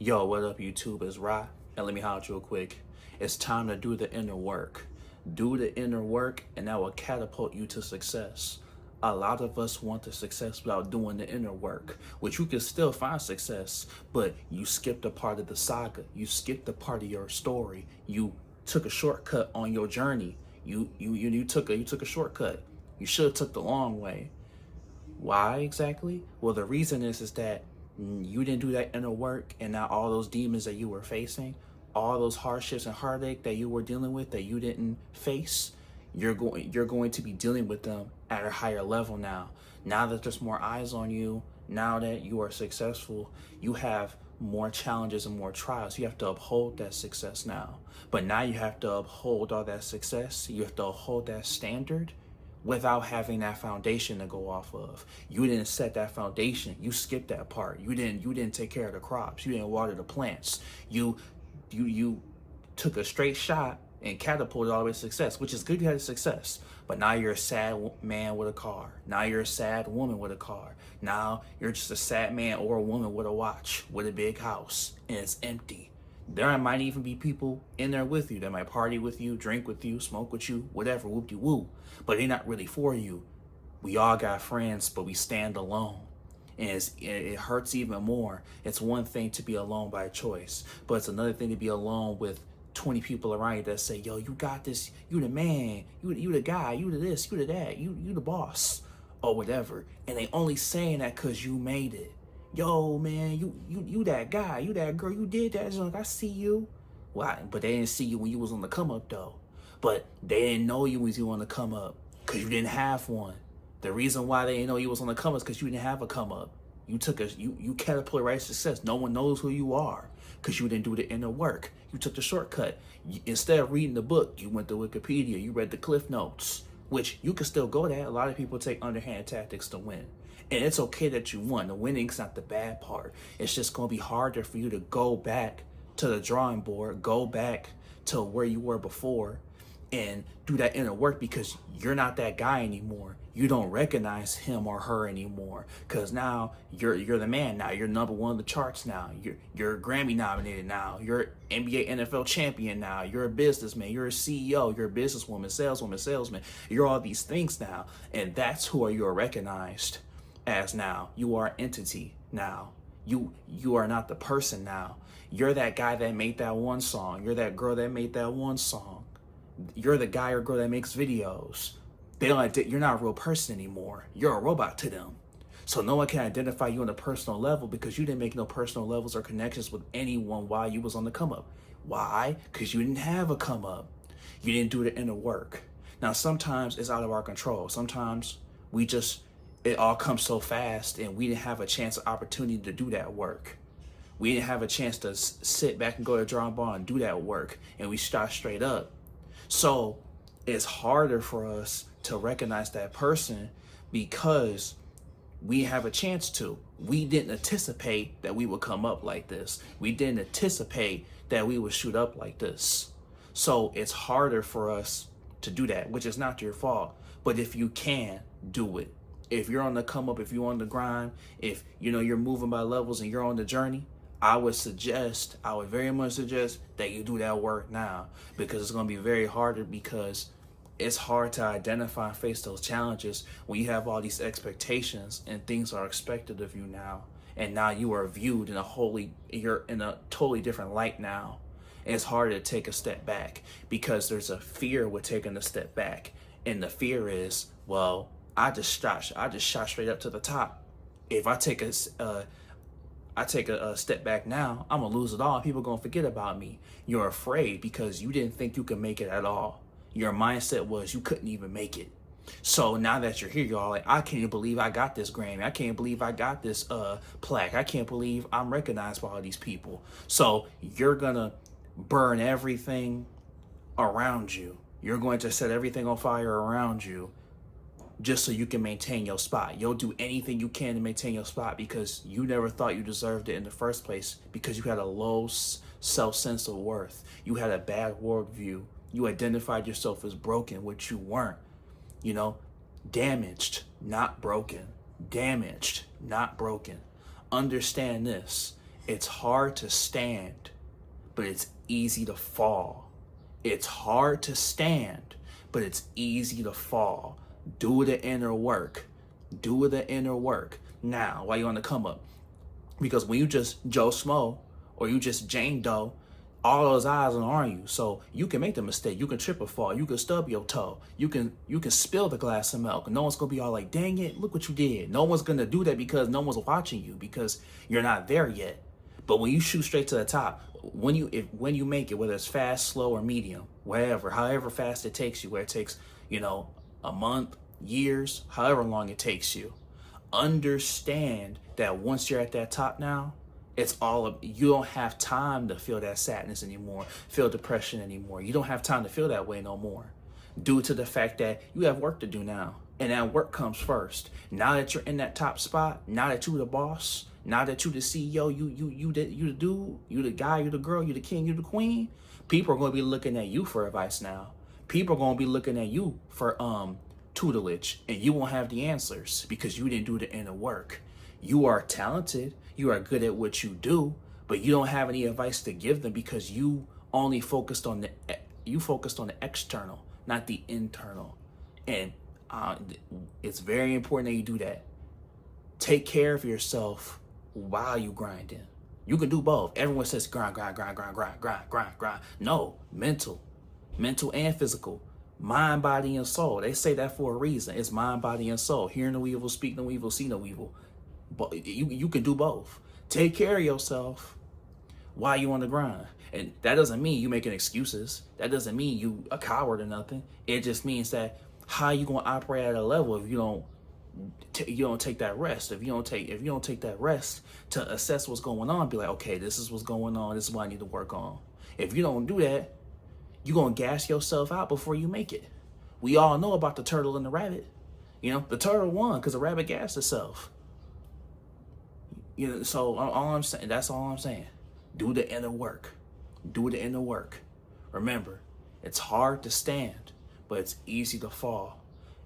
Yo, what up, YouTube? It's Ra, and let me holler at you real quick. It's time to do the inner work. Do the inner work, and that will catapult you to success. A lot of us want the success without doing the inner work, which you can still find success, but you skipped a part of the saga. You skipped a part of your story. You took a shortcut on your journey. You took a shortcut. You should have took the long way. Why exactly? Well, the reason is that you didn't do that inner work, and now all those demons that you were facing, all those hardships and heartache that you were dealing with that you didn't face, you're going to be dealing with them at a higher level now. Now that there's more eyes on you, now that you are successful, you have more challenges and more trials. You have to uphold that success now. But now you have to uphold all that success. You have to uphold that standard without having that foundation to go off of. You didn't set that foundation. You skipped that part. You didn't take care of the crops. You didn't water the plants. You took a straight shot and catapulted all the way to success, which is good. You had success, but now you're a sad man with a car. Now you're a sad woman with a car. Now you're just a sad man or a woman with a watch, with a big house, and it's empty. There might even be people in there with you that might party with you, drink with you, smoke with you, whatever, whoop-de-woo, but they're not really for you. We all got friends, but we stand alone. And it hurts even more. It's one thing to be alone by choice, but it's another thing to be alone with 20 people around you that say, yo, you got this, you the man, you the guy, you the this, you the that, you the boss, or whatever. And they only saying that because you made it. Yo, man, you that guy, you that girl, you did that junk, I see you. Why? But they didn't see you when you was on the come up though. But they didn't know you was on the come up because you didn't have one. The reason why they didn't know you was on the come up is because you didn't have a come up. You catapulted right to success. No one knows who you are because you didn't do the inner work. You took the shortcut. Instead of reading the book, you went to Wikipedia. You read the Cliff Notes, which you can still go there. A lot of people take underhand tactics to win. And it's okay that you won. The winning's not the bad part. It's just going to be harder for you to go back to the drawing board, go back to where you were before, and do that inner work because you're not that guy anymore. You don't recognize him or her anymore because now you're the man. Now you're number one on the charts. Now you're Grammy nominated. Now you're NBA NFL champion. Now you're a businessman. You're a CEO. You're a businesswoman, salesman. You're all these things now, and that's who you are recognized as now. You are an entity now. You are not the person now. You're that guy that made that one song. You're that girl that made that one song. You're the guy or girl that makes videos. You're not a real person anymore. You're a robot to them. So no one can identify you on a personal level because you didn't make no personal levels or connections with anyone while you was on the come up. Why? Because you didn't have a come up. You didn't do the inner work. Now sometimes it's out of our control. Sometimes it all comes so fast and we didn't have a chance or opportunity to do that work. We didn't have a chance to sit back and go to the drawing board and do that work, and we start straight up. So it's harder for us to recognize that person because we have a chance to. We didn't anticipate that we would come up like this. We didn't anticipate that we would shoot up like this. So it's harder for us to do that, which is not your fault. But if you can, do it. If you're on the come up, if you're on the grind, if you're moving by levels and you're on the journey, I would very much suggest that you do that work now because it's going to be very harder because it's hard to identify and face those challenges when you have all these expectations and things are expected of you now. And now you are viewed you're in a totally different light now. And it's harder to take a step back because there's a fear with taking a step back. And the fear is, well, I just shot straight up to the top. If I take a step back now, I'm gonna lose it all. People gonna forget about me. You're afraid because you didn't think you could make it at all. Your mindset was you couldn't even make it. So now that you're here, you're all like, I can't believe I got this Grammy. I can't believe I got this plaque. I can't believe I'm recognized by all these people. So you're gonna burn everything around you. You're going to set everything on fire around you just so you can maintain your spot. You'll do anything you can to maintain your spot because you never thought you deserved it in the first place because you had a low self-sense of worth. You had a bad worldview. You identified yourself as broken, which you weren't. Damaged, not broken. Damaged, not broken. Understand this. It's hard to stand, but it's easy to fall. It's hard to stand, but it's easy to fall. Do the inner work. Do the inner work. Now, while you're on the come up, because when you just Joe Smo or you just Jane Doe, all those eyes are on you. So you can make the mistake. You can trip or fall. You can stub your toe. You can spill the glass of milk. No one's gonna be all like, dang it, look what you did. No one's gonna do that because no one's watching you, because you're not there yet. But when you shoot straight to the top, when you make it, whether it's fast, slow, or medium, wherever, however fast it takes you, where it takes, a month, years, however long it takes you, understand that once you're at that top now, you don't have time to feel that sadness anymore, feel depression anymore. You don't have time to feel that way no more, due to the fact that you have work to do now. And that work comes first. Now that you're in that top spot, now that you're the boss, now that you're the CEO, you the dude, you the guy, you the girl, you the king, you the queen, people are going to be looking at you for advice now. People are going to be looking at you for tutelage, and you won't have the answers because you didn't do the inner work. You are talented, you are good at what you do, but you don't have any advice to give them because you only focused on the external, not the internal. And it's very important that you do that. Take care of yourself while you grinding. You can do both. Everyone says grind. No, mental and physical. Mind, body, and soul. They say that for a reason. It's mind, body, and soul. Hear no evil, speak no evil, see no evil. But you can do both. Take care of yourself while you on the grind. And that doesn't mean you making excuses. That doesn't mean you a coward or nothing. It just means that how you gonna operate at a level if you don't take that rest. If you don't take that rest to assess what's going on, be like, okay, this is what's going on. This is what I need to work on. If you don't do that, you're going to gas yourself out before you make it. We all know about the turtle and the rabbit. The turtle won because the rabbit gassed itself. So that's all I'm saying. Do the inner work. Do the inner work. Remember, it's hard to stand, but it's easy to fall.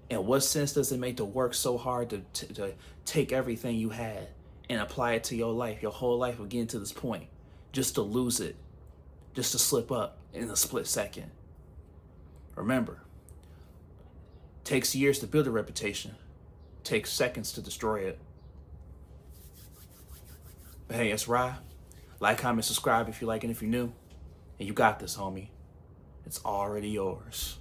And what sense does it make to work so hard to take everything you had and apply it to your life, your whole life of getting to this point, just to lose it, just to slip up in a split second? Remember, it takes years to build a reputation. It takes seconds to destroy it. But hey, it's Rye. Like, comment, subscribe if you like and if you're new. And you got this, homie. It's already yours.